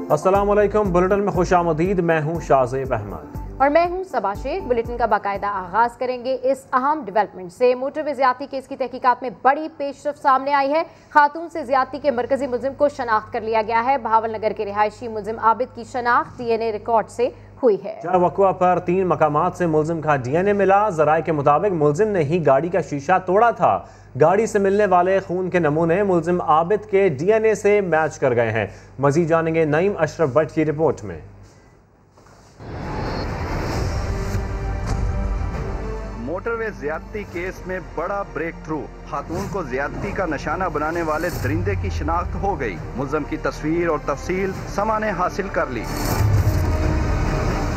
अस्सलाम वालेकुम। बुलेटिन में खुशामदीद। मैं हूँ शाज़ेब अहमद और मैं हूँ सबा शेख। बुलेटिन का बाकायदा आगाज करेंगे इस अहम डेवलपमेंट से। मोटरवे ज़्यादती केस की तहकीकात में बड़ी पेशरफ सामने आई है। खातून से ज़्यादती के मरकजी मुलजिम को शनाख्त कर लिया गया है। बहावल नगर के रिहायशी मुलजिम आबिद की शनाख्त DNA रिकॉर्ड से हुई है। वक़्वा पर 3 मकामात से मुलजिम का DNA मिला। ज़राए के मुताबिक मुलजिम ने ही गाड़ी का शीशा तोड़ा था। गाड़ी से मिलने वाले खून के नमूने मुलजिम आबिद के DNA से मैच कर गए हैं। मजीद जानेंगे नईम अशरफ भट्ट की रिपोर्ट में। मोटरवे ज्यादती केस में बड़ा ब्रेक थ्रू। खातून को ज्यादती का निशाना बनाने वाले दरिंदे की शिनाख्त हो गई। मुलजिम की तस्वीर और तफसील समा ने हासिल कर ली।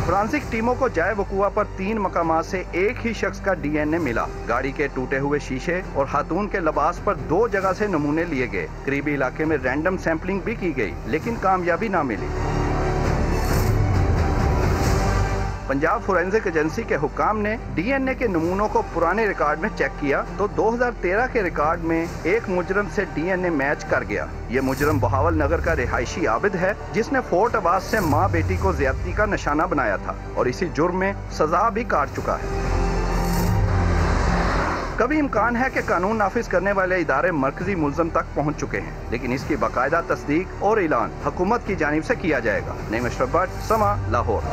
फ्रांसिक टीमों को जाए वकुआ पर 3 मकामात से एक ही शख्स का DNA मिला। गाड़ी के टूटे हुए शीशे और खातून के लिबास पर 2 जगह से नमूने लिए गए। करीबी इलाके में रैंडम सैंपलिंग भी की गई, लेकिन कामयाबी ना मिली। पंजाब फोरेंसिक एजेंसी के हुक्काम ने DNA के नमूनों को पुराने रिकॉर्ड में चेक किया तो 2013 के रिकॉर्ड में एक मुजरम से DNA मैच कर गया। ये मुजरम बहावल नगर का रिहायशी आबिद है, जिसने फोर्ट अब्बास से माँ बेटी को ज्यादती का निशाना बनाया था और इसी जुर्म में सजा भी काट चुका है। कभी इम्कान है कि कानून नाफिज करने वाले इदारे मरकजी मुलजम तक पहुँच चुके हैं, लेकिन इसकी बाकायदा तस्दीक और ऐलान हुकूमत की जानिब से किया जाएगा। नईम अशरफ भट्ट, समा, लाहौर।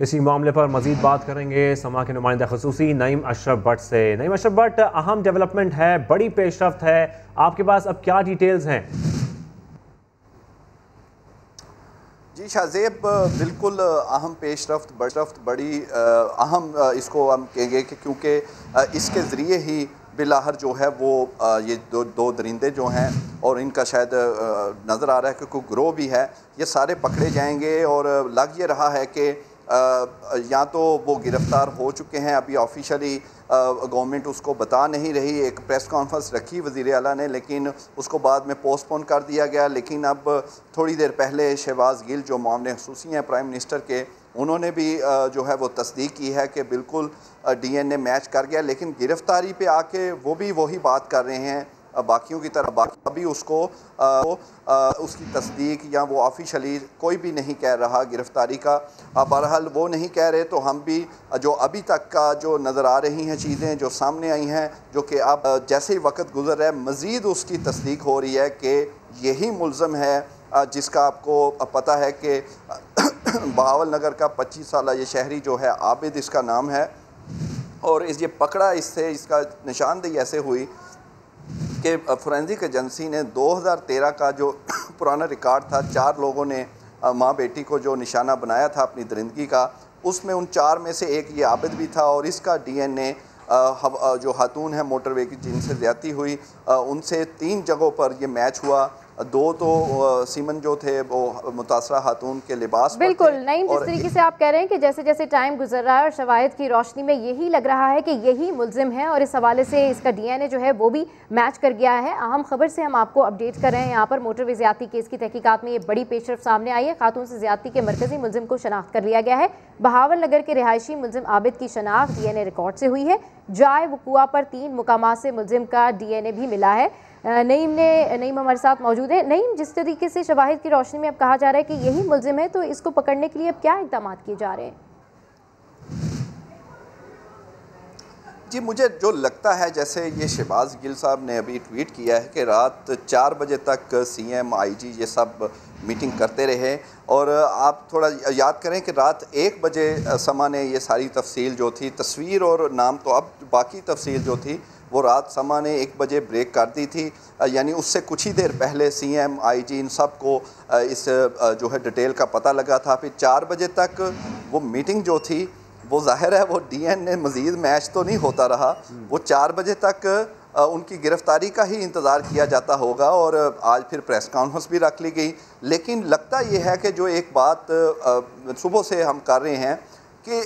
इसी मामले पर मजीद बात करेंगे समा के नुमाइंदा खसूसी नईम अशरफ भट्ट से। नईम अशरफ भट्ट, अहम डेवलपमेंट है, बड़ी पेशरफ्त है, आपके पास अब क्या डिटेल्स हैं? जी शाज़ेब, बिल्कुल अहम पेशरफ्त बड़ी अहम इसको हम कहेंगे कि क्योंकि इसके ज़रिए ही बिलाहर जो है वो ये दो दरिंदे जो हैं और इनका शायद नज़र आ रहा है कि कोई ग्रोह भी है, ये सारे पकड़े जाएंगे। और लग ये रहा है कि या तो वो गिरफ़्तार हो चुके हैं, अभी ऑफिशियली गवर्नमेंट उसको बता नहीं रही। एक प्रेस कॉन्फ्रेंस रखी वज़ीर आला ने, लेकिन उसको बाद में पोस्टपोन कर दिया गया। लेकिन अब थोड़ी देर पहले शहबाज गिल जो मामले खसूसी हैं प्राइम मिनिस्टर के, उन्होंने भी जो है वो तस्दीक की है कि बिल्कुल DNA मैच कर गया। लेकिन गिरफ़्तारी पे आके वो भी वही बात कर रहे हैं बाकियों की तरह। बाकी अभी उसको उसकी तस्दीक या वो ऑफिशियली कोई भी नहीं कह रहा गिरफ़्तारी का। बहरहाल वो नहीं कह रहे तो हम भी जो अभी तक का जो नज़र आ रही हैं चीज़ें जो सामने आई हैं, जो कि अब जैसे ही वक्त गुजर रहा है मज़ीद उसकी तस्दीक हो रही है कि यही मुलज़म है जिसका आपको पता है कि बहावल नगर का 25 साला ये शहरी जो है आबिद इसका नाम है। और ये पकड़ा इससे इसका निशानदेही ऐसे हुई कि फोरेंसिक एजेंसी ने 2013 का जो पुराना रिकॉर्ड था, 4 लोगों ने माँ बेटी को जो निशाना बनाया था अपनी दरिंदगी का, उसमें उन 4 में से एक ये आबिद भी था। और इसका DNA जो खातून है मोटरवे की जिनसे ज़्यादती हुई उनसे 3 जगहों पर ये मैच हुआ। 2 तो सीमन जो थे वो मुतासरा खातून के लिबास पर बिल्कुल नईम, जिस तरीके से आप कह रहे हैं कि जैसे जैसे टाइम गुजर रहा है और शवाहिद की रोशनी में यही लग रहा है कि यही मुलजिम है और इस हवाले से इसका DNA जो है वो भी मैच कर गया है। अहम खबर से हम आपको अपडेट कर रहे हैं। यहाँ पर मोटरवे ज़्यादती केस की तहकीकात में ये बड़ी पेशरफ सामने आई है। खातून से ज़्यादती के मरकजी मुलजिम को शनाख्त कर लिया गया है। बहावल नगर के रिहायशी मुलजिम आबिद की शनाख्त DNA रिकॉर्ड से हुई है। जाए वकुआ पर 3 मुकामात से मुलजिम का DNA भी मिला है। नईम हमारे साथ मौजूद है। नईम, जिस तरीके से शवाहिद की रोशनी में अब कहा जा रहा है कि यही मुलजिम है, तो इसको पकड़ने के लिए अब क्या इक़दाम किए जा रहे हैं? जी, मुझे जो लगता है जैसे ये शहबाज गिल साहब ने अभी ट्वीट किया है कि रात 4 बजे तक CM IG ये सब मीटिंग करते रहे। और आप थोड़ा याद करें कि रात 1 बजे समा ने ये सारी तफसील जो थी, तस्वीर और नाम तो अब बाकी तफसील जो थी वो रात समा ने 1 बजे ब्रेक कर दी थी। यानी उससे कुछ ही देर पहले CM IG इन सब को इस जो है डिटेल का पता लगा था। फिर 4 बजे तक वो मीटिंग जो थी वो जाहिर है वो DNA मज़ीद मैच तो नहीं होता रहा। वो 4 बजे तक उनकी गिरफ़्तारी का ही इंतज़ार किया जाता होगा और आज फिर प्रेस कॉन्फ्रेंस भी रख ली गई। लेकिन लगता ये है कि जो एक बात सुबह से हम कर रहे हैं कि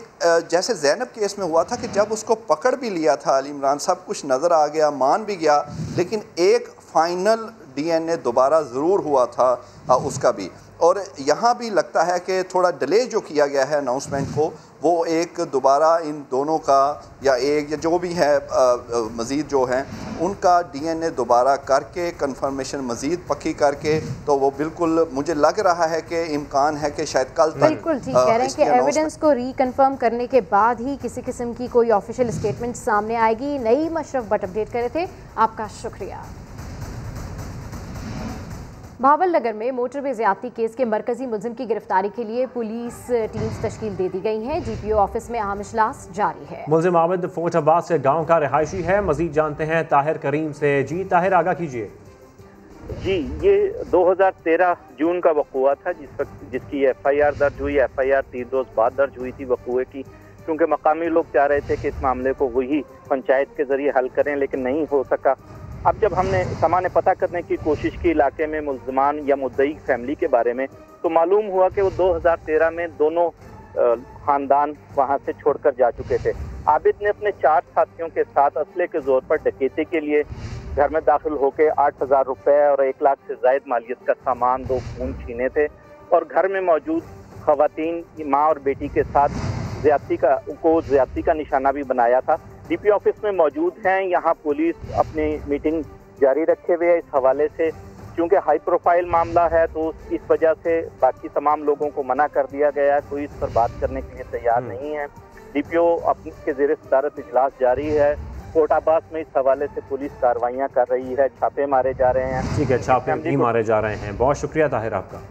जैसे ज़ैनब केस में हुआ था कि जब उसको पकड़ भी लिया था अली इमरान, सब कुछ नज़र आ गया, मान भी गया, लेकिन एक फाइनल DNA दोबारा ज़रूर हुआ था उसका भी। और यहाँ भी लगता है कि थोड़ा डिले जो किया गया है अनाउंसमेंट को, वो एक दोबारा इन दोनों का या एक या जो भी है मज़ीद जो हैं उनका DNA दोबारा करके कंफर्मेशन मज़ीद पक्की करके, तो वो बिल्कुल मुझे लग रहा है कि इम्कान है कि शायद कल तक बिल्कुल ठीक कह रहे हैं कि एविडेंस को रिकन्फर्म करने के बाद ही किसी किस्म की कोई ऑफिशियल स्टेटमेंट सामने आएगी। नईम अशरफ भट्ट अपडेट कर रहे थे, आपका शुक्रिया। भावलनगर में मोटरवे ज़्यादती केस के मरकजी मुलजिम की गिरफ्तारी के लिए पुलिस टीम्स तश्कील दे दी गई हैं। GPO ऑफिस में अहम इजलास जारी है। मुलजिम आबिद फोर्ट अब्बास से गांव का रिहायशी है। मजीद जानते हैं ताहिर करीम से। जी ताहिर, आगाह कीजिए। जी, ये 2013 जून का वक़ूआ था जिसकी FIR दर्ज हुई। FIR 3 रोज़ बाद दर्ज हुई थी वक़ूए की, क्योंकि मकामी लोग चाह रहे थे कि इस मामले को वही पंचायत के जरिए हल करें, लेकिन नहीं हो सका। अब जब हमने सामान्य पता करने की कोशिश की इलाके में मुल्ज़मान या मुद्दई फैमिली के बारे में, तो मालूम हुआ कि वो 2013 में दोनों ख़ानदान वहाँ से छोड़कर जा चुके थे। आबिद ने अपने 4 साथियों के साथ असले के जोर पर डकैती के लिए घर में दाखिल होकर 8,000 रुपये और 1 लाख से ज़ायद मालियत का सामान 2 खून छीने थे और घर में मौजूद ख़वातीन की माँ और बेटी के साथ ज़्यादती का निशाना भी बनाया था। DP ऑफिस में मौजूद हैं। यहाँ पुलिस अपनी मीटिंग जारी रखे हुए है इस हवाले से, क्योंकि हाई प्रोफाइल मामला है तो इस वजह से बाकी तमाम लोगों को मना कर दिया गया है, कोई इस पर बात करने के लिए तैयार नहीं है। DPO अपने के ज़ेरे सदारत इजलास जारी है। फोर्ट अब्बास में इस हवाले से पुलिस कार्रवाइयाँ कर रही है, छापे मारे जा रहे हैं। ठीक है, छापे भी मारे जा रहे हैं। बहुत शुक्रिया ताहिर आपका।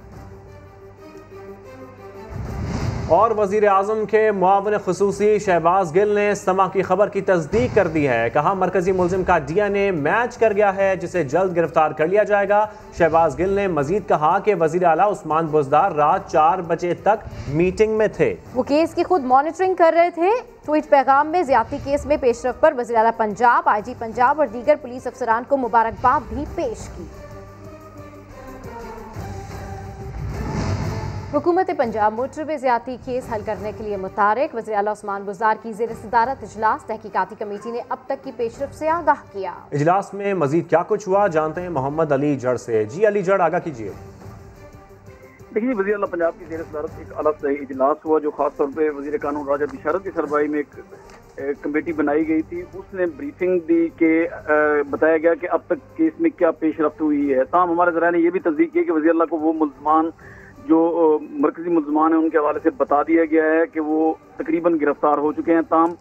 और वज़ीर आज़म के मुआविन ख़ुसूसी शहबाज गिल ने समा की खबर की तस्दीक कर दी है। कहा मरकजी मुलजिम का DNA मैच कर गया है, जिसे जल्द गिरफ्तार कर लिया जाएगा। शहबाज गिल ने मजीद कहा कि वज़ीर आला उस्मान बुज़दार रात 4 बजे तक मीटिंग में थे। वो केस की खुद मॉनिटरिंग कर रहे थे। ट्वीट पैगाम में ज़्यादती केस में पेशरफ पर वज़ीर आला पंजाब, IG पंजाब और दीगर पुलिस अफसरान को मुबारकबाद भी पेश की। हुकूमत पंजाब मोटरवे ज़्यादती केस हल करने के लिए मुतारिक। वज़ीर आला उस्मान बुज़दार की ज़ेर सदारत इजलास तहकीकाती कमेटी ने अब तक की पेशरफ से आगाह किया। इजलास में मजीद क्या कुछ हुआ, जानते हैं मोहम्मद अली जड़ से। जी अली जड़, आगाह कीजिए। देखिए, वज़ीर आला पंजाब की ज़ेर सदारत एक अलग से इजलास हुआ जो खास तौर पर वज़ीर कानून राजा बिशारत की सरबराही में एक कमेटी बनाई गई थी। उसने ब्रीफिंग दी कि बताया गया कि अब तक केस में क्या पेशरफ्त हुई है। तमाम हमारे ज़राए ने यह भी तस्दीक की कि वज़ीर आला को वो मुल्ज़मान जो मरकजी मुल्ज़मान हैं उनके हवाले से बता दिया गया है कि वो तकरीबन गिरफ्तार हो चुके हैं। ताम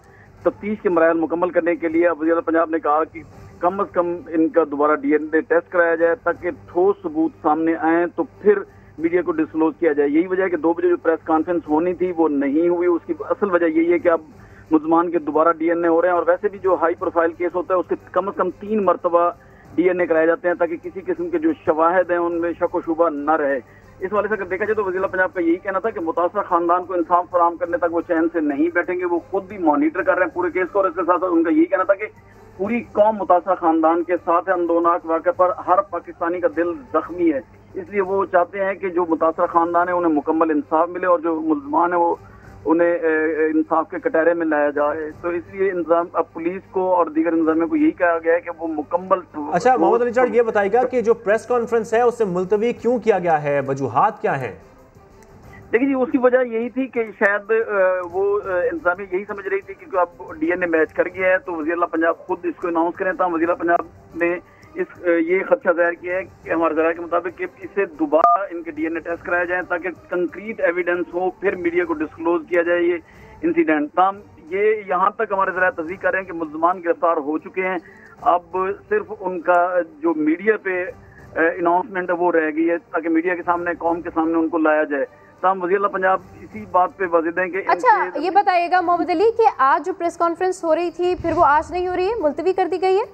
तफ्तीश के मराहल मुकम्मल करने के लिए वज़ीर आला पंजाब ने कहा कि कम अज़ कम इनका दोबारा DNA टेस्ट कराया जाए ताकि ठोस सबूत सामने आए तो फिर मीडिया को डिस्क्लोज किया जाए। यही वजह है कि 2 बजे जो प्रेस कॉन्फ्रेंस होनी थी वो नहीं हुई। उसकी असल वजह यही है कि अब मुल्ज़मान के दोबारा DNA हो रहे हैं और वैसे भी जो हाई प्रोफाइल केस होता है उसके कम अज़ कम 3 मरतबा DNA कराए जाते हैं ताकि किसी किस्म के जो शवाहिद हैं उनमें शक व शुबा न रहे। इस वाले से अगर देखा जाए तो वज़ीर पंजाब का यही कहना था कि मुतासरा खानदान को इंसाफ फराहम करने तक वो चैन से नहीं बैठेंगे। वो खुद भी मॉनिटर कर रहे हैं पूरे केस को और इसके साथ साथ उनका यही कहना था कि पूरी कौम मुतासरा खानदान के साथ है। अंदोनाक वाक़े पर हर पाकिस्तानी का दिल जख्मी है, इसलिए वो चाहते हैं कि जो मुतासरा खानदान है उन्हें मुकम्मल इंसाफ मिले और जो मुल्ज़मान है वो उन्हें इंसाफ के कटहरे में लाया जाए। तो इसलिए इंतजाम अब पुलिस को और दीगर इंतजामिया को यही कहा गया है कि वो मुकम्मल। अच्छा मोहम्मद अली जड़, ये बताइएगा कि जो प्रेस कॉन्फ्रेंस है उससे मुलतवी क्यों किया गया है, वजूहात क्या हैं? देखिए जी, उसकी वजह यही थी कि शायद वो इंतजामिया यही समझ रही थी कि अब DNA मैच कर गया है तो वज़ीर आला पंजाब खुद इसको अनाउंस करें। तो वज़ीर आला पंजाब ने ये खदशा जाहिर किया है कि हमारे ज़राए के मुताबिक कि इसे दोबारा इनके DNA टेस्ट कराया जाए ताकि कंक्रीट एविडेंस हो, फिर मीडिया को डिस्क्लोज किया जाए ये इंसिडेंट। ताम ये यहाँ तक हमारे ज़राए तस्दीक कर रहे हैं कि मुल्ज़मान गिरफ्तार हो चुके हैं। अब सिर्फ उनका जो मीडिया पे अनाउंसमेंट है वो रह गई है ताकि मीडिया के सामने, कौम के सामने उनको लाया जाए। ताम वज़ीर आला पंजाब इसी बात पे वाजिद हैं कि अच्छा ये बताइएगा मोहम्मद अली कि आज जो प्रेस कॉन्फ्रेंस हो रही थी फिर वो आज नहीं हो रही है, मुलतवी कर दी गई है?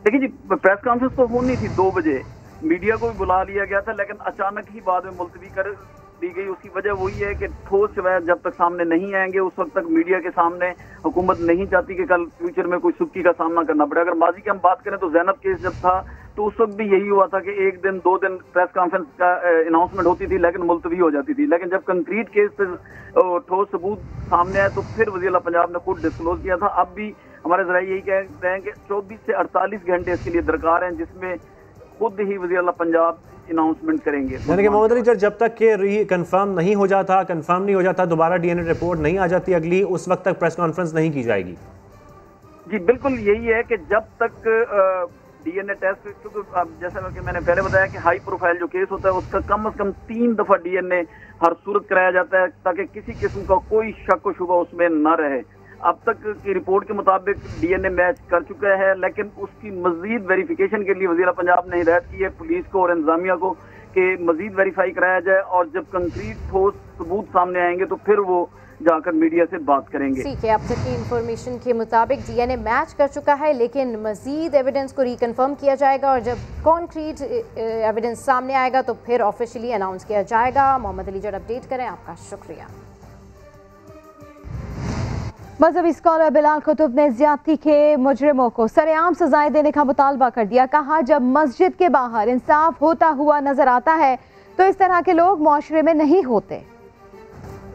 देखिए जी, प्रेस कॉन्फ्रेंस तो होनी थी 2 बजे, मीडिया को भी बुला लिया गया था लेकिन अचानक ही बाद में मुलतवी कर दी गई। उसकी वजह वही है कि ठोस शवाहिद जब तक सामने नहीं आएंगे उस वक्त तक मीडिया के सामने हुकूमत नहीं चाहती कि कल फ्यूचर में कोई सुक्की का सामना करना पड़े। अगर माजी की हम बात करें तो ज़ैनब केस जब था तो उस वक्त भी यही हुआ था कि 1 दिन 2 दिन प्रेस कॉन्फ्रेंस का अनाउंसमेंट होती थी लेकिन मुलतवी हो जाती थी। लेकिन जब कंक्रीट केस पे ठोस सबूत सामने आए तो फिर वज़ीर आला पंजाब ने खुद डिस्क्लोज किया था। अब भी हमारे जरा यही कह रहे हैं कि 24 से 48 घंटे इसके लिए दरकार हैं, जिसमें खुद ही वज़ीर आला पंजाब अनाउंसमेंट करेंगे। यानी कि मोहम्मद अली जब तक के कंफर्म नहीं हो जाता, दोबारा डीएनए रिपोर्ट नहीं आ जाती अगली, उस वक्त तक प्रेस कॉन्फ्रेंस नहीं की जाएगी। जी बिल्कुल यही है कि जब तक डीएनए टेस्ट, क्योंकि जैसा कि मैंने पहले बताया कि हाई प्रोफाइल जो केस होता है उसका कम से कम 3 दफा डीएनए हर सूरत कराया जाता है, ताकि किसी किस्म का कोई शक व शुबा उसमें न रहे। अब तक की रिपोर्ट के मुताबिक डीएनए मैच कर चुका है, लेकिन उसकी मजीद वेरिफिकेशन के लिए वज़ीर पंजाब ने हिदायत की है पुलिस को और इंतजामिया को कि मजीद वेरीफाई कराया जाए, और जब कंक्रीट ठोस सबूत सामने आएंगे तो फिर वो जाकर मीडिया से बात करेंगे। ठीक है, अब तक की इंफॉर्मेशन के मुताबिक डीएनए मैच कर चुका है, लेकिन मजीद एविडेंस को रिकन्फर्म किया जाएगा और जब कॉन्क्रीट एविडेंस सामने आएगा तो फिर ऑफिशियली अनाउंस किया जाएगा। मोहम्मद अली जट अपडेट करें, आपका शुक्रिया। मजहबी स्कॉलर बिलाल कुतुब ने ज्यादती के मुजरिमों को सरेआम सजाएं देने का मुतालबा कर दिया। कहा, जब मस्जिद के बाहर इंसाफ होता हुआ नजर आता है तो इस तरह के लोग मुआशरे में नहीं होते।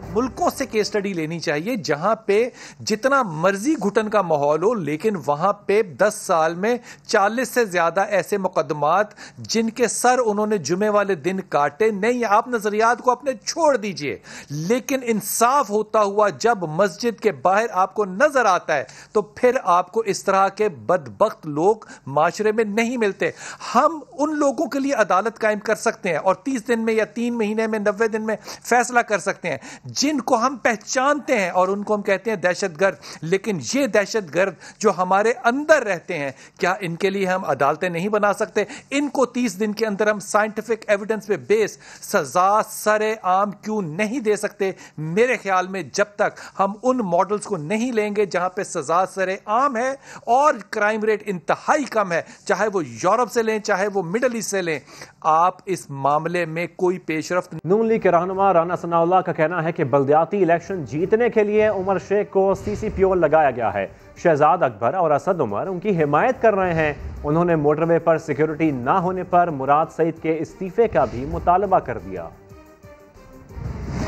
मुल्कों से केस स्टडी लेनी चाहिए जहां पे जितना मर्जी घुटन का माहौल हो, लेकिन वहां पे 10 साल में 40 से ज्यादा ऐसे मुकदमात जिनके सर उन्होंने जुमे वाले दिन काटे नहीं। आप नजरियात को अपने छोड़ दीजिए, लेकिन इंसाफ होता हुआ जब मस्जिद के बाहर आपको नजर आता है तो फिर आपको इस तरह के बदबख्त लोग माशरे में नहीं मिलते। हम उन लोगों के लिए अदालत कायम कर सकते हैं और 30 दिन में या 3 महीने में 90 दिन में फैसला कर सकते हैं, जिनको हम पहचानते हैं और उनको हम कहते हैं दहशतगर्द। लेकिन ये दहशतगर्द जो हमारे अंदर रहते हैं, क्या इनके लिए हम अदालतें नहीं बना सकते? इनको 30 दिन के अंदर हम साइंटिफिक एविडेंस पे बेस सजा सरे आम क्यों नहीं दे सकते? मेरे ख्याल में जब तक हम उन मॉडल्स को नहीं लेंगे जहां पे सजा सरे आम है और क्राइम रेट इंतहाई कम है, चाहे वो यूरोप से लें चाहे वो मिडल ईस्ट से लें, आप इस मामले में कोई पेशरफ्त। नून लीग के रहनुमा राना सनाउल्लाह का कहना है कि बल्दियाती इलेक्शन जीतने के लिए उमर शेख को सीसीपीओ लगाया गया है। शहजाद अकबर और असद उमर उनकी हिमायत कर रहे हैं। उन्होंने मोटरवे पर सिक्योरिटी ना होने पर मुराद सईद के इस्तीफे का भी मुतालबा कर दिया।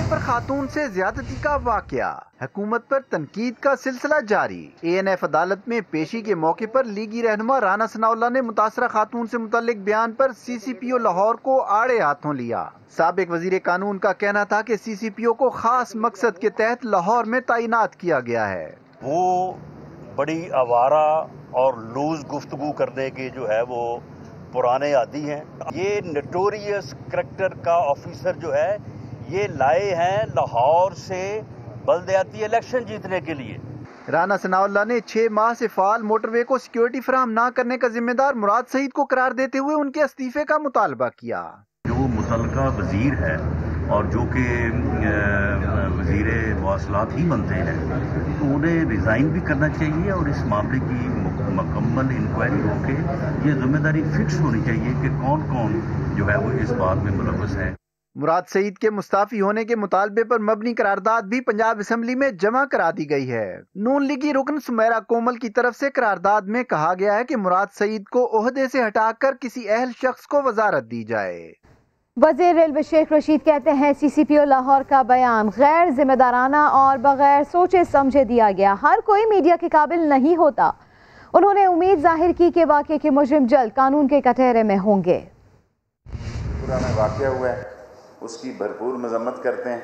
पर खातून से ज्यादती का वाकया, हुकूमत पर तनकीद का सिलसिला जारी। ANF अदालत में पेशी के मौके पर लीगी रहनुमा राना सनाउल्लाह ने मुतासरा खातून से मुतल्लिक बयान पर CCPO लाहौर को आड़े हाथों लिया। साबिक वजीर कानून का कहना था कि CCPO को खास मकसद के तहत लाहौर में तैनात किया गया है। वो बड़ी आवारा और लूज गुफ्तगू करने के जो है वो पुराने आदी हैं। ये नोटोरियस करैक्टर का ऑफिसर जो है ये लाए हैं लाहौर से बल्दियाती इलेक्शन जीतने के लिए। राना सनाउल्लाह ने 6 माह से फाल मोटरवे को सिक्योरिटी फराहम न करने का जिम्मेदार मुराद सईद को करार देते हुए उनके इस्तीफे का मुतालबा किया। जो मुतलका वजीर है और जो कि वजीर मवासलात ही बनते हैं, तो उन्हें रिजाइन भी करना चाहिए और इस मामले की मुकम्मल इंक्वायरी होके ये जिम्मेदारी फिक्स होनी चाहिए कि कौन कौन जो है वो इस बात में मुलव्वस है। मुराद सईद के मुस्ताफी होने के मुतालबे पर मबनी करारदाद भी पंजाब असेंबली में जमा करा दी गई है। नून लीगी रुकन सुमेरा कोमल की तरफ से करारदाद में कहा गया है कि मुराद सईद को ओहदे से हटाकर किसी अहल शख्स को वजारत दी जाए। वज़ीर रेलवे शेख रशीद कहते हैं CCPO लाहौर का बयान गैर जिम्मेदाराना और बगैर सोचे समझे दिया गया। हर कोई मीडिया के काबिल नहीं होता। उन्होंने उम्मीद जाहिर की कि वाक़े के मुजरिम जल्द कानून के कटहरे में होंगे। पुराना वाक़या हुआ है, उसकी भरपूर मजम्मत करते हैं।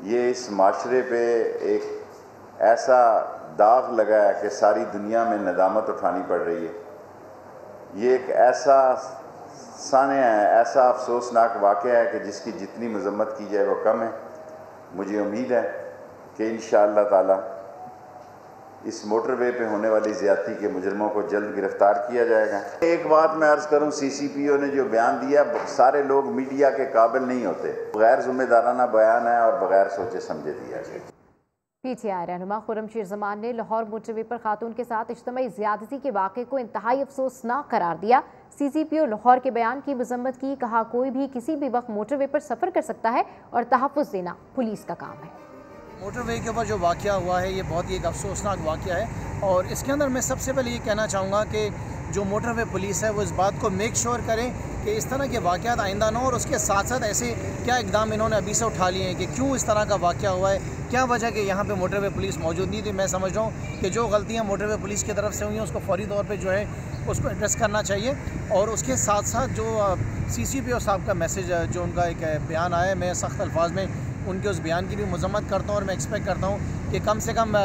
ये इस माशरे पे एक ऐसा दाग लगा है कि सारी दुनिया में नदामत उठानी पड़ रही है। ये एक ऐसा सानिया है, ऐसा अफसोसनाक वाक़या है कि जिसकी जितनी मजम्मत की जाए वो कम है। मुझे उम्मीद है कि इंशाअल्लाह ताला इस मोटरवे पे होने वाली ज़्यादती के मुजरमों को जल्द गिरफ्तार किया जाएगा। एक बात मैं अर्ज़ करूं, CCPO ने जो बयान दिया, सारे लोग मीडिया के काबिल नहीं होते। गैर जिम्मेदाराना बयान है और बगैर सोचे समझे दिया गया। PTI रहनुमा खुर्रमशीर जमान ने लाहौर मोटरवे पर खातून के साथ इज्तिमाई ज़्यादती के वाक़े को इंतहाई अफसोसनाक करार दिया। CCPO लाहौर के बयान की मजम्मत की। कहा, कोई भी किसी भी वक्त मोटरवे पर सफ़र कर सकता है और तहफ़्फ़ुज़ देना पुलिस का काम है। मोटरवे के ऊपर जो वाक़या हुआ है ये बहुत ही एक अफसोसनाक वाक़या है और इसके अंदर मैं सबसे पहले ये कहना चाहूँगा कि जो मोटरवे पुलिस है वो इस बात को मेक श्योर करें कि इस तरह के वाक़यात आइंदा ना हो, और उसके साथ साथ ऐसे क्या इकदाम इन्होंने अभी से उठा लिए हैं कि क्यों इस तरह का वाक़या हुआ है, क्या वजह कि यहाँ पे मोटरवे पुलिस मौजूद नहीं थी। मैं समझ रहा हूँ कि जो गलतियाँ मोटरवे पुलिस की तरफ से हुई हैं उसको फौरी तौर पे जो है उसको एड्रेस करना चाहिए। और उसके साथ साथ जो CCPO साहब का मैसेज जो उनका एक बयान आया है, मैं सख्त अल्फाज में उनके उस बयान की भी मजम्मत करता हूँ, और मैं एक्सपेक्ट करता हूँ कि कम से कम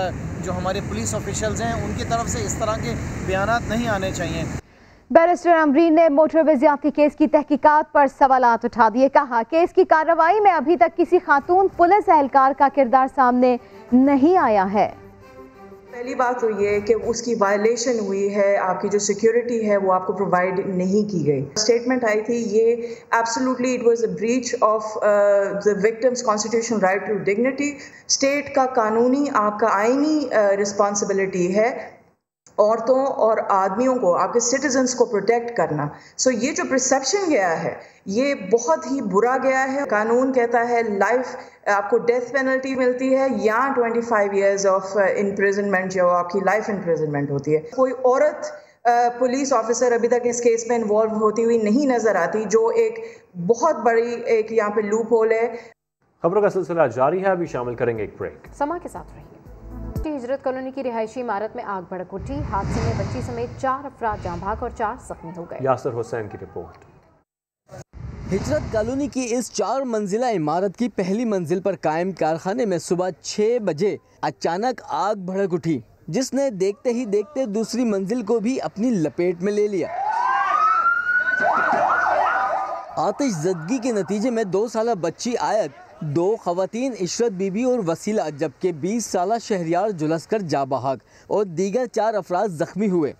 जो हमारे पुलिस ऑफिशियल्स हैं उनकी तरफ से इस तरह के बयानात नहीं आने चाहिए। बैरिस्टर अमरीन ने मोटरवे ज़्यादती केस की तहकीकात पर सवालात उठा दिए। कहा केस की कार्रवाई में अभी तक किसी खातून पुलिस एहलकार का किरदार सामने नहीं आया है। पहली बात तो ये कि उसकी वायलेशन हुई है, आपकी जो सिक्योरिटी है वो आपको प्रोवाइड नहीं की गई। स्टेटमेंट आई थी ये absolutely it was a breach of the victim's constitutional right to dignity. State का कानूनी आपका आईनी रिस्पॉन्सिबिलिटी है औरतों और आदमियों को, आपके सिटीजन्स को प्रोटेक्ट करना। सो ये जो परसेप्शन गया है ये बहुत ही बुरा गया है। कानून कहता है लाइफ, आपको डेथ पेनल्टी मिलती है या 25 इयर्स ऑफ इम्प्रिजनमेंट, जो आपकी लाइफ इम्प्रिजनमेंट होती है। कोई औरत पुलिस ऑफिसर अभी तक इस केस में इन्वॉल्व होती हुई नहीं नजर आती, जो एक बहुत बड़ी एक यहाँ पे लूप होल है। खबरों का सिलसिला जारी है, अभी शामिल करेंगे एक ब्रेक। समा के साथ रहिए। हिजरत कॉलोनी की रिहायशी इमारत में आग भड़क उठी। हादसे में बच्ची समेत 4 अफराद जाँ भाग और 4 जख्मी हो गए। यासर हुसैन की रिपोर्ट। हिजरत कॉलोनी की इस 4 मंजिला इमारत की पहली मंजिल पर कायम कारखाने में सुबह 6 बजे अचानक आग भड़क उठी, जिसने देखते ही देखते दूसरी मंजिल को भी अपनी लपेट में ले लिया। आतिशज़दगी के नतीजे में 2 साला बच्ची आयत, 2 खवातीन इशरत बीबी और वसीला, जबकि 20 साला शहरियार झुलसकर जा बहक और दीगर 4 अफराद जख्मी हुए।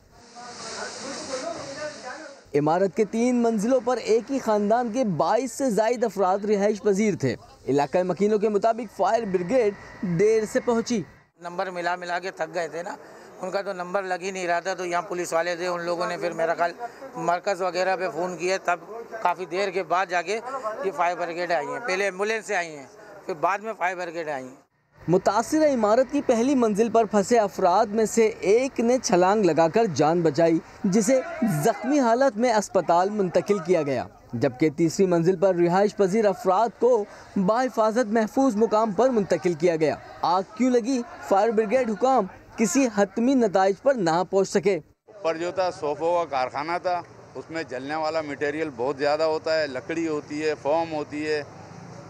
इमारत के 3 मंजिलों पर एक ही खानदान के 22 से ज़ायद अफराद रिहाइश पजीर थे। इलाका मकीनों के मुताबिक फायर ब्रिगेड देर से पहुंची। नंबर मिला के थक गए थे ना, उनका तो नंबर लग ही नहीं रहा था, तो यहाँ पुलिस वाले थे, उन लोगों ने फिर मेरा ख्याल मरकज़ वगैरह पे फ़ोन किया, तब काफ़ी देर के बाद जाके ये फायर ब्रिगेड आई हैं। पहले एम्बुलेंस से आई हैं, फिर बाद में फायर ब्रिगेड आई हैं। मुतासिरा इमारत की पहली मंजिल पर फंसे अफराद में से एक ने छलांग लगाकर जान बचाई, जिसे जख्मी हालत में अस्पताल मुंतकिल किया गया, जबकि तीसरी मंजिल पर रिहाइश पजीर अफराद को बाहिफाजत महफूज मुकाम पर मुंतकिल किया गया। आग क्यों लगी, फायर ब्रिगेड हुकाम किसी हतमी नताइज पर ना पहुँच सके। ऊपर जो था सोफों का कारखाना था, उसमें जलने वाला मटेरियल बहुत ज़्यादा होता है, लकड़ी होती है, फोम होती है,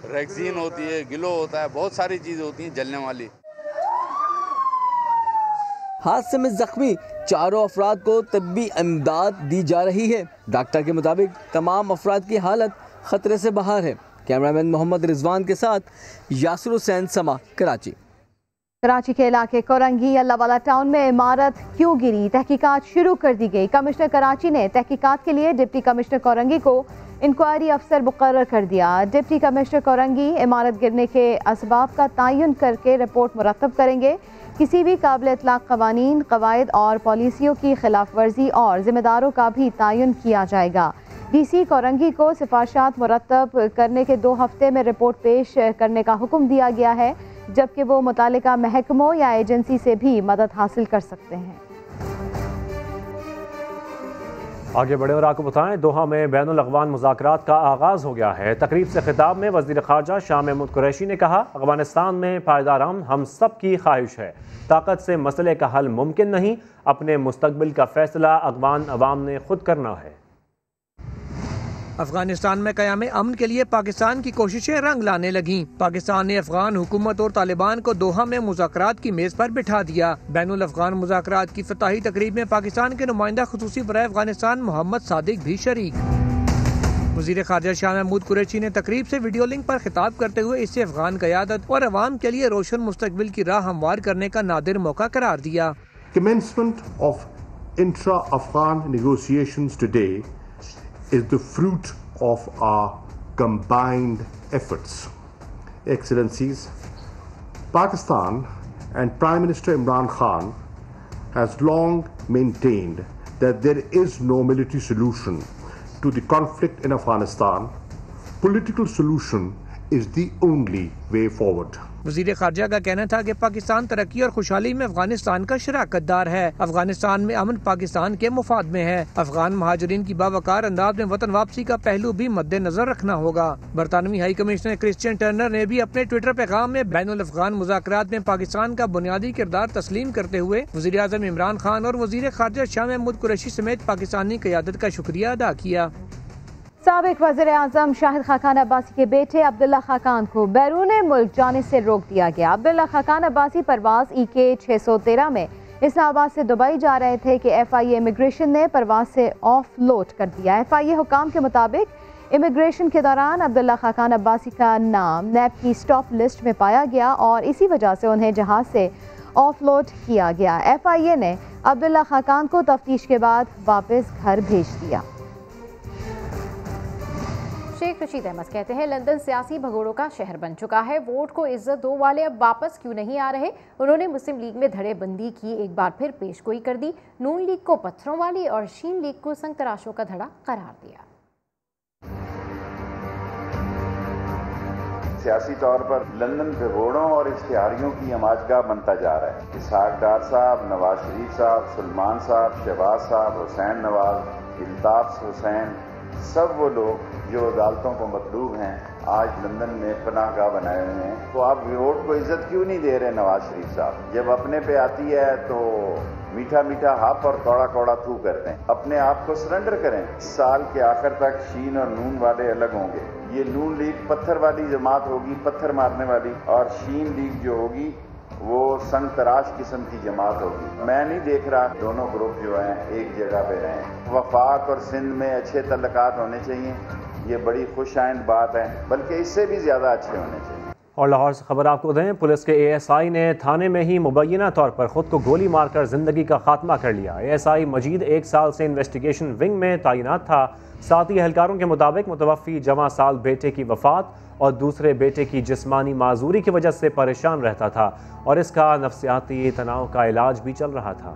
रेक्सीन होती है, गिलो होता है, बहुत सारी चीज़ होती हैं जलने वाली। हादसे में जख्मी 4 अफराद को तब्बी इमदाद दी जा रही है। डॉक्टर के मुताबिक तमाम अफराद की हालत खतरे से बाहर है। कैमरामैन मोहम्मद रिजवान के साथ यासर हुसैन, समा, कराची। कराची के इलाके कोरंगी अल्लाहवाला टाउन में इमारत क्यों गिरी, तहकीकात शुरू कर दी गई। कमिश्नर कराची ने तहकीकात के लिए डिप्टी कमिश्नर कोरंगी को इंक्वायरी अफसर मुकर्रर कर दिया। डिप्टी कमिश्नर कोरंगी इमारत गिरने के असबाब का तयन करके रिपोर्ट मुरतब करेंगे। किसी भी काबिल इतलाक कवानीन, कवायद और पॉलिसियों की खिलाफ वर्जी और जिम्मेदारों का भी तयन किया जाएगा। DC कोरंगी को सिफारिशात मुरतब करने के 2 हफ्ते में रिपोर्ट पेश करने का हुक्म दिया गया है, जबकि वो मुतालिका महकमों या एजेंसी से भी मदद हासिल कर सकते हैं। आगे बढ़े और आपको बताएं, दोहा में बैनुल अक़वाम मुज़ाकरात का आगाज़ हो गया है। तकरीब से खिताब में वज़ीर ख़ारजा शाह महमूद कुरैशी ने कहा, अफ़गानिस्तान में पायदार अमन हम सब की ख्वाहिश है। ताकत से मसले का हल मुमकिन नहीं, अपने मुस्तकबिल का फैसला अफ़गान अवाम ने खुद करना है। अफगानिस्तान में क़याम अमन के लिए पाकिस्तान की कोशिशें रंग लाने लगी। पाकिस्तान ने अफगान हुकूमत और तालिबान को दोहा में मुज़ाकरात की मेज पर बिठा दिया। बैनुल अफगान मुज़ाकरात की फ़ताही तकरीब में पाकिस्तान के नुमाइंदा खुसूसी बराए अफगानिस्तान मोहम्मद सादिक भी शरीक। वज़ीर ख़ारजा शाह महमूद कुरैशी ने तकरीब से वीडियो लिंक पर खिताब करते हुए इसे अफगान क़यादत और अवाम के लिए रोशन मुस्तकबिल की राह हमवार करने का नादिर मौका करार दिया। Commencement of intra-Afghan negotiations today is the fruit of our combined efforts. Excellencies, Pakistan and Prime Minister Imran Khan has long maintained that there is no military solution to the conflict in Afghanistan. Political solution is the only way forward. वजीर खारजा का कहना था कि पाकिस्तान तरक्की और खुशहाली में अफगानिस्तान का शराकतदार है। अफगानिस्तान में अमन पाकिस्तान के मुफाद में है। अफगान महाजरीन की बावकार अंदाज में वतन वापसी का पहलू भी मद्देनजर रखना होगा। बरतानवी हाई कमिश्नर क्रिश्चियन टर्नर ने भी अपने ट्विटर पैगाम में बैनुल अफगान मुज़ाकरात में पाकिस्तान का बुनियादी किरदार तस्लीम करते हुए वज़ीर आज़म इमरान खान और वज़ीर खारजा शाह महमूद कुरैशी समेत पाकिस्तानी क़यादत का शुक्रिया अदा किया। साबिक़ वज़ीर आज़म शाहिद खाकान अब्बासी के बेटे अब्दुल्ला खाकान को बैरून मुल्क जाने से रोक दिया गया। अब्दुल्ला खाकान अब्बासी परवाज़ EK 613 में इस्लामाबाद से दुबई जा रहे थे कि FIA इमिग्रेशन ने परवाज़ से ऑफ लोड कर दिया। FIA हुकाम के मुताबिक इमिग्रेशन के दौरान अब्दुल्ला खाकान अब्बासी का नाम नैब की स्टॉप लिस्ट में पाया गया और इसी वजह से उन्हें जहाज़ से ऑफ लोड किया गया। FIA ने अब्दुल्ला खाकान को तफ्तीश के बाद वापस घर भेज दिया। शेख रशीद अहमद कहते हैं लंदन सियासी भगोड़ों का शहर बन चुका है। वोट को इज्जत दो वाले अब वापस क्यों नहीं आ रहे। उन्होंने मुस्लिम लीग में धड़ेबंदी की एक बार फिर पेशगोई कर दी। नून लीग को पत्थरों वाली और शीन लीग को संग तराशों का धड़ा करार दिया। सियासी तौर पर लंदन भगोड़ों और इश्तिहारियों की अमाजगाह बनता जा रहा है। इसहाक डार साहब, नवाज शरीफ साहब, सलमान साहब, शहबाज साहब, हुसैन नवाज, इल्ताफ हुसैन, सब वो लोग जो अदालतों को मतलूब हैं आज लंदन में पनाहगाह बनाए हुए हैं। तो आप वोट को इज्जत क्यों नहीं दे रहे नवाज शरीफ साहब? जब अपने पे आती है तो मीठा मीठा हाफ और कौड़ा कौड़ा थू करते हैं। अपने आप को सरेंडर करें। इस साल के आखिर तक शीन और नून वाले अलग होंगे। ये नून लीग पत्थर वाली जमात होगी, पत्थर मारने वाली, और शीन लीग जो होगी वो संग तराश किस्म की जमात होगी। मैं नहीं देख रहा दोनों ग्रुप जो हैं एक जगह पे रहें। वफाक और सिंध में अच्छे तल्लुकात होने चाहिए, ये बड़ी खुश आइंद बात है, बल्कि इससे भी ज़्यादा अच्छे होने चाहिए। और लाहौर से खबर आपको दें, पुलिस के ASI ने थाने में ही मुबैना तौर पर खुद को गोली मारकर जिंदगी का खात्मा कर लिया। ASI मजीद 1 साल से इन्वेस्टिगेशन विंग में तैनात था। साथी एहलकारों के मुताबिक मुतवफ़ी जवां साल बेटे की वफात और दूसरे बेटे की जिस्मानी माजूरी की वजह से परेशान रहता था और इसका नफ्सियाती तनाव का इलाज भी चल रहा था।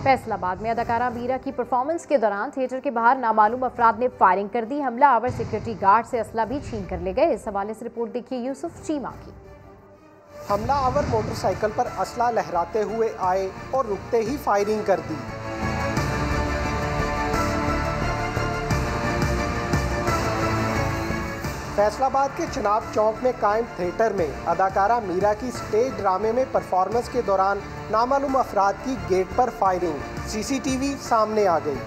फैसलाबाद में अदाकारा मीरा की परफॉर्मेंस के दौरान थिएटर के बाहर नामालूम अफराद ने फायरिंग कर दी। हमला आवर सिक्योरिटी गार्ड से असला भी छीन कर ले गए। इस हवाले से रिपोर्ट देखिए यूसुफ चीमा की। हमला आवर मोटरसाइकिल पर असला लहराते हुए आए और रुकते ही फायरिंग कर दी। फैसलाबाद के चनाब चौक में कायम थिएटर में अदाकारा मीरा की स्टेज ड्रामे में परफॉर्मेंस के दौरान नामालूम अफराद की गेट पर फायरिंग। CCTV सामने आ गई।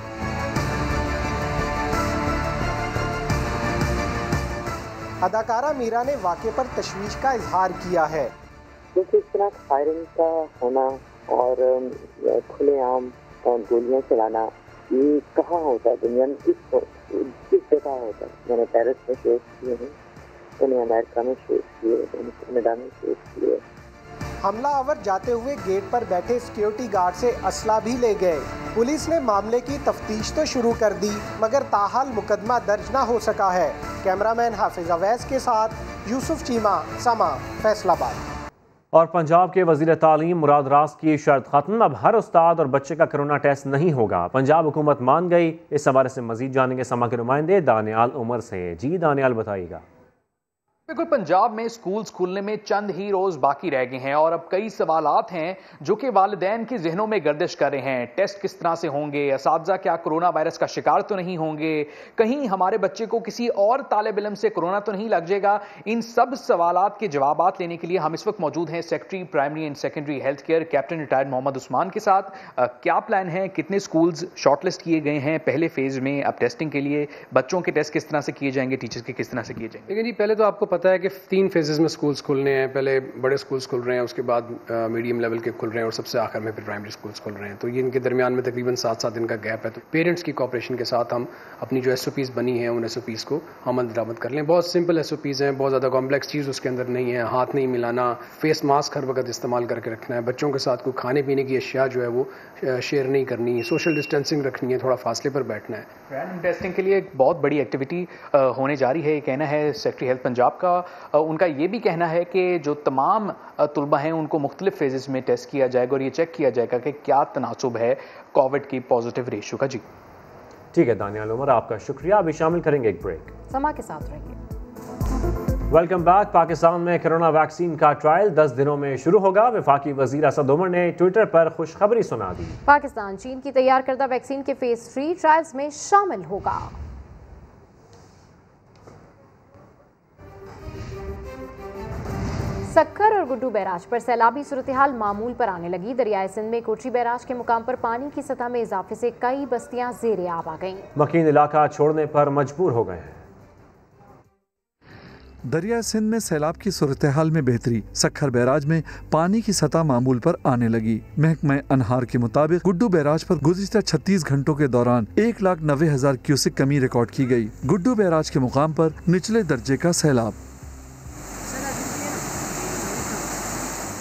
अदाकारा मीरा ने वाक़े पर तशवीश का इजहार किया है। क्योंकि इस तरह फायरिंग का होना और खुलेआम गोलियां चलाना ये कहाँ होता है दुनिया में, किस जगह होता है। मैंने पेरिस में शोज किए हैं, मैंने अमेरिका में शोज किए, मैंने कनाडा में शोज किए। हमला आवर जाते हुए गेट पर बैठे सिक्योरिटी गार्ड से असला भी ले गए। पुलिस ने मामले की तफ्तीश तो शुरू कर दी मगर ताहाल मुकदमा दर्ज न हो सका है। कैमरामैन हाफिज अवैस के साथ यूसुफ चीमा, समा, फैसलाबाद। और पंजाब के वज़ीर तालीम मुराद रास की शर्त खत्म, अब हर उस्ताद और बच्चे का कोरोना टेस्ट नहीं होगा। पंजाब हुकूमत मान गई। इस हवाले से मजीद जानेंगे समा के नुमाइंदे दानियाल उमर से। जी दानियाल बताइएगा। बिल्कुल, पंजाब में स्कूल खुलने में चंद ही रोज बाकी रह गए हैं और अब कई सवालात हैं जो कि वालिदैन के जहनों में गर्दिश कर रहे हैं। टेस्ट किस तरह से होंगे, असातिज़ा क्या कोरोना वायरस का शिकार तो नहीं होंगे, कहीं हमारे बच्चे को किसी और तालिब इल्म से कोरोना तो नहीं लग जाएगा। इन सब सवालात के जवाबात लेने के लिए हम इस वक्त मौजूद हैं secretary primary and secondary health care captain retired Mohammad Usman के साथ। क्या प्लान है, कितने स्कूल्स शॉर्टलिस्ट किए गए हैं पहले फेज में अब टेस्टिंग के लिए, बच्चों के टेस्ट किस तरह से किए जाएंगे, टीचर्स के किस तरह से किए जाएंगे? लेकिन जी पहले तो आपको पता है कि 3 फेजेस में स्कूल्स खुलने हैं। पहले बड़े स्कूल्स खुल रहे हैं, उसके बाद मीडियम लेवल के खुल रहे हैं और सबसे आखिर में फिर प्राइमरी स्कूल्स खुल रहे हैं। तो ये इनके दरमियान में तकरीबन 7-7 दिन का गैप है। तो पेरेंट्स की कोऑपरेशन के साथ हम अपनी जो SOPs बनी हैं उन SOPs को अमल दरामद कर लें। बहुत सिंपल SOPs हैं, बहुत ज़्यादा कॉम्प्लेक्स चीज़ उसके अंदर नहीं है। हाथ नहीं मिलाना, फेस मास्क हर वक्त इस्तेमाल करके रखना है, बच्चों के साथ कोई खाने पीने की अशिया जो है वो शेयर नहीं करनी, सोशल डिस्टेंसिंग रखनी है, थोड़ा फासले पर बैठना है। रैंडम टेस्टिंग के लिए एक बहुत बड़ी एक्टिविटी होने जा रही है, ये कहना है सेक्रेटरी हेल्थ पंजाब का। उनका ये भी कहना है कि जो तमाम तुलबा हैं उनको मुख्तलिफ फेजेस में टेस्ट किया जाएगा और ये चेक किया जाएगा कि क्या तनासुब है कोविड की पॉजिटिव रेशियो का। जी ठीक है दानियाल उमर, आपका शुक्रिया। अभी शामिल करेंगे एक ब्रेक। समा के साथ रहिए। Welcome back. पाकिस्तान में कोरोना वैक्सीन का ट्रायल 10 दिनों में शुरू होगा। वफाकी वजीर असद उमर ने ट्विटर पर खुशखबरी सुना दी। पाकिस्तान चीन की तैयार करदा वैक्सीन के फेज 3 ट्रायल्स में शामिल होगा। सक्खर और गुड्डू बैराज पर सैलाबी सूरत-ए-हाल मामूल पर आने लगी। दरियाए सिंध में कोठी बैराज के मुकाम पर पानी की सतह में इजाफे से कई बस्तियां ज़ेरे आब आ गईं। मकीन इलाका छोड़ने पर मजबूर हो गए हैं। दरिया सिंध में सैलाब की सूरत हाल में बेहतरी। सक्खर बैराज में पानी की सतह मामूल पर आने लगी। महकमा अनहार के मुताबिक गुड्डू बैराज पर गुज़िश्ता 36 घंटों के दौरान 1,90,000 क्यूसिक कमी रिकॉर्ड की गई। गुड्डू बैराज के मुकाम पर निचले दर्जे का सैलाब।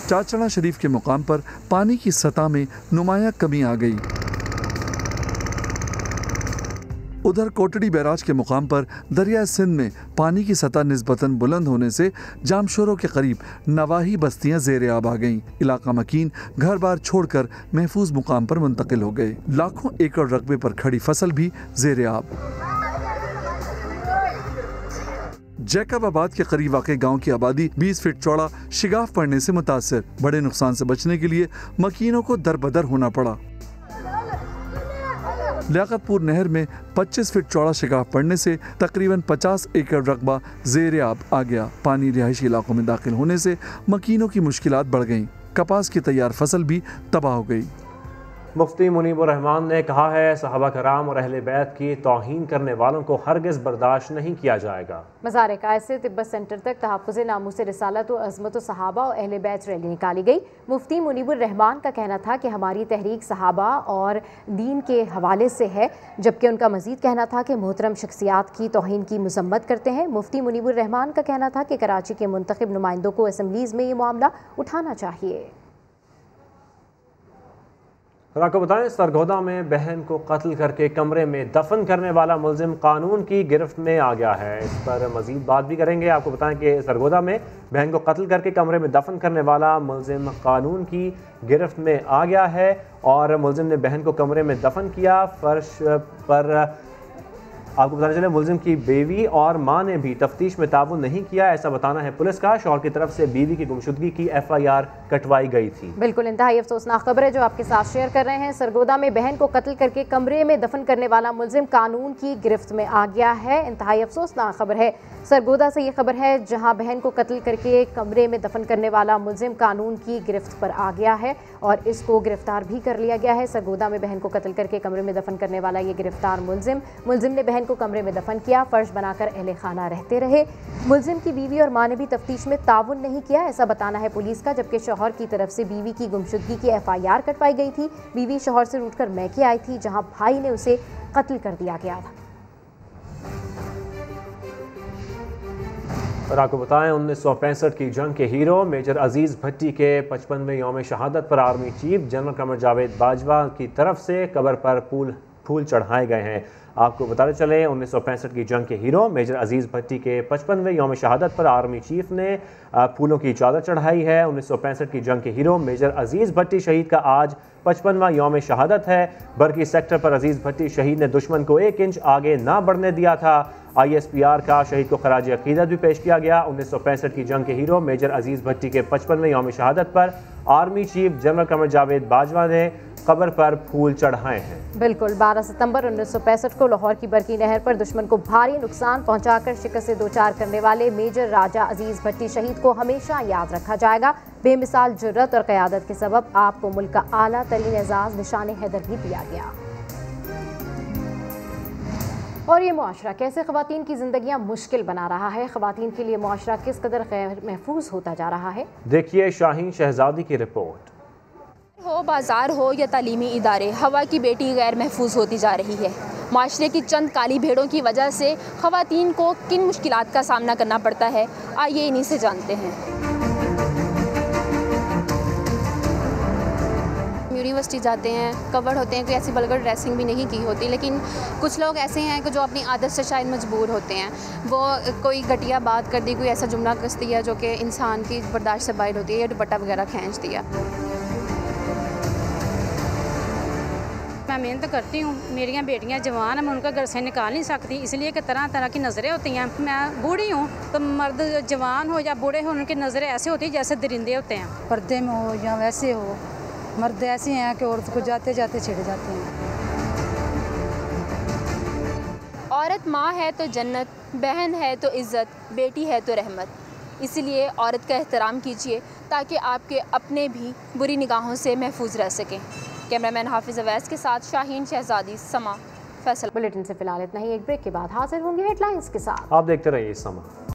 चाचड़ा शरीफ के मुकाम पर पानी की सतह में नुमाया कमी आ गई। उधर कोटड़ी बैराज के मुकाम पर दरिया सिंध में पानी की सतह निस्बतन बुलंद होने से जामशोरों के करीब नवाही बस्तियां ज़ेरे आब आ गईं। इलाका मकीन घर बार छोड़कर महफूज मुकाम पर मुंतकिल हो गए। लाखों एकड़ रकबे पर खड़ी फसल भी ज़ेरे आब। जैकबाबाद के करीब वाक़े गांव की आबादी 20 फीट चौड़ा शिगाफ पड़ने से मुतासर। बड़े नुकसान से बचने के लिए मकीनों को दरबदर होना पड़ा। लियाकतपुर नहर में 25 फीट चौड़ा शिगाफ पड़ने से तकरीबन 50 एकड़ रकबा ज़ेरे आब आ गया। पानी रिहायशी इलाकों में दाखिल होने से मकीनों की मुश्किलात बढ़ गईं। कपास की तैयार फसल भी तबाह हो गई। मुफ्ती मुनीबुर रहमान ने कहा है, सहाबा कराम और अहले बैत की तौहीन करने वालों को हरगिज़ बर्दाश्त नहीं किया जाएगा। मज़ार कायद से तिब्बत सेंटर तक तहफ़्फ़ुज़ नामूस रिसालत व अज़मत सहाबा और अहले बैत रैली निकाली गई। मुफ्ती मुनीबुर रहमान का कहना था कि हमारी तहरीक सहाबा और दीन के हवाले से है, जबकि उनका मज़ीद कहना था कि मोहतरम शख्सियात की तौहीन की मज़म्मत करते हैं। मुफ्ती मुनीबुर रहमान का कहना था कि कराची के मुंतखब नुमाइंदों को असम्बलीज़ में ये मामला उठाना चाहिए। आपको बताएं, सरगोदा में बहन को कत्ल करके कमरे में दफन करने वाला मुलजिम कानून की गिरफ्त में आ गया है। इस पर मजीद बात भी करेंगे। आपको बताएं कि सरगोदा में बहन को कत्ल करके कमरे में दफन करने वाला मुलजिम कानून की गिरफ्त में आ गया है और मुलजिम ने बहन को कमरे में दफन किया। फर्श पर आपको बताना चले, मुलजिम की बीवी और मां ने भी तफ्तीश में ताउन नहीं किया, ऐसा बताना है पुलिस का। शौहर की तरफ से बीवी की गुमशुदगी की FIR कटवाई गई थी। बिल्कुल इंतहाई अफसोसनाक खबर है जो आपके साथ शेयर कर रहे हैं। सरगोदा में बहन को कत्ल करके कमरे में दफन करने वाला मुलजिम कानून की गिरफ्त में आ गया है। इंतहाई अफसोसनाक खबर है। सरगोदा से ये खबर है जहां बहन को कत्ल करके कमरे में दफन करने वाला मुलजिम कानून की गिरफ्त पर आ गया है और इसको गिरफ्तार भी कर लिया गया है। सरगोदा में बहन को कत्ल करके कमरे में दफन करने वाला ये गिरफ्तार मुलजिम ने बहन को कमरे में दफन किया, फर्श बनाकर अहले खाना रहते रहे। मुलजिम की बीवी और मां ने भी तफ्तीश में ताउन नहीं किया, ऐसा बताना है पुलिस का। जबकि शौहर की तरफ से बीवी की गुमशुदगी की FIR कटवाई गई थी। बीवी शौहर से रूठकर मैके आई थी जहां भाई ने उसे कत्ल कर दिया गया था। और आपको बताएं, 1965 की जंग के हीरो मेजर अजीज़ भट्टी के 55वें यौम शहादत पर army chief general Qamar Javed Bajwa की तरफ से कब्र पर फूल चढ़ाए गए हैं। आपको बताते चले, 1965 की जंग के हीरो मेजर अजीज़ भट्टी के 55वें यौम शहादत पर आर्मी चीफ ने फूलों की चादर चढ़ाई है। 1965 की जंग के हीरो मेजर अजीज़ भट्टी शहीद का आज 55वां यौम शहादत है। बरकी सेक्टर पर अजीज़ भट्टी शहीद ने दुश्मन को 1 इंच आगे ना बढ़ने दिया था। ISPR का शहीद को खराज अकीदत भी पेश किया गया। 1965 की जंग के हीरो मेजर अजीज़ भट्टी के 55वें यौम शहादत पर army chief general Qamar Javed Bajwa ने कब्र पर फूल चढ़ाए हैं। बिल्कुल 12 सितंबर 1965 को लाहौर की बरकी नहर पर दुश्मन को भारी नुकसान पहुंचाकर शिकस्त से दोचार करने वाले मेजर राजा अजीज भट्टी शहीद को हमेशा याद रखा जाएगा। बेमिसाल जुर्रत और क़यादत के सबब आपको मुल्क का आला तरीन एजाज़ निशान हैदर भी दिया गया। और ये मुआशरा कैसे ख़वातीन की ज़िंदगियाँ मुश्किल बना रहा है, ख़वातीन के लिए मुआशरा किस कदर गैर महफूज होता जा रहा है, देखिए शाहीन शहजादी की रिपोर्ट। हो बाज़ार हो या तालीमी इदारे, हवा की बेटी गैर महफूज होती जा रही है। माशरे की चंद काली भेड़ों की वजह से ख़वातीन को किन मुश्किलात का सामना करना पड़ता है, आइए इन्हीं से जानते हैं। यूनिवर्सिटी जाते हैं, कवर्ड होते हैं, कोई ऐसी वल्गर ड्रेसिंग भी नहीं की होती, लेकिन कुछ लोग ऐसे हैं कि जो अपनी आदत से शायद मजबूर होते हैं। वो कोई घटिया बात कर दी, कोई ऐसा जुमला कस दिया जो कि इंसान की बर्दाश्त से बाहर होती है, या दुपट्टा वगैरह खींच दिया। मैं मेहनत करती हूँ, मेरी बेटियाँ जवान हैं, मैं उनका घर से निकाल नहीं सकती, इसलिए कि तरह तरह की नज़रें होती हैं। मैं बूढ़ी हूँ तो मर्द जवान हो या बूढ़े हो, उनकी नज़रें ऐसे होती हैं जैसे दरिंदे होते हैं। पर्दे में हो या वैसे हो, मर्द ऐसे हैं कि औरत को जाते जाते छिड़ जाते हैं। औरत माँ है तो जन्नत, बहन है तो इज़्ज़त, बेटी है तो रहमत। इसलिए औरत का एहतराम कीजिए ताकि आपके अपने भी बुरी निगाहों से महफूज रह सकें। कैमरामैन हाफिज़ अवैस के साथ शाहीन शहजादी, समा, फैसल। बुलेटिन से फिलहाल इतना ही। एक ब्रेक के बाद हाजिर होंगे हेडलाइंस के साथ। आप देखते रहिए समा।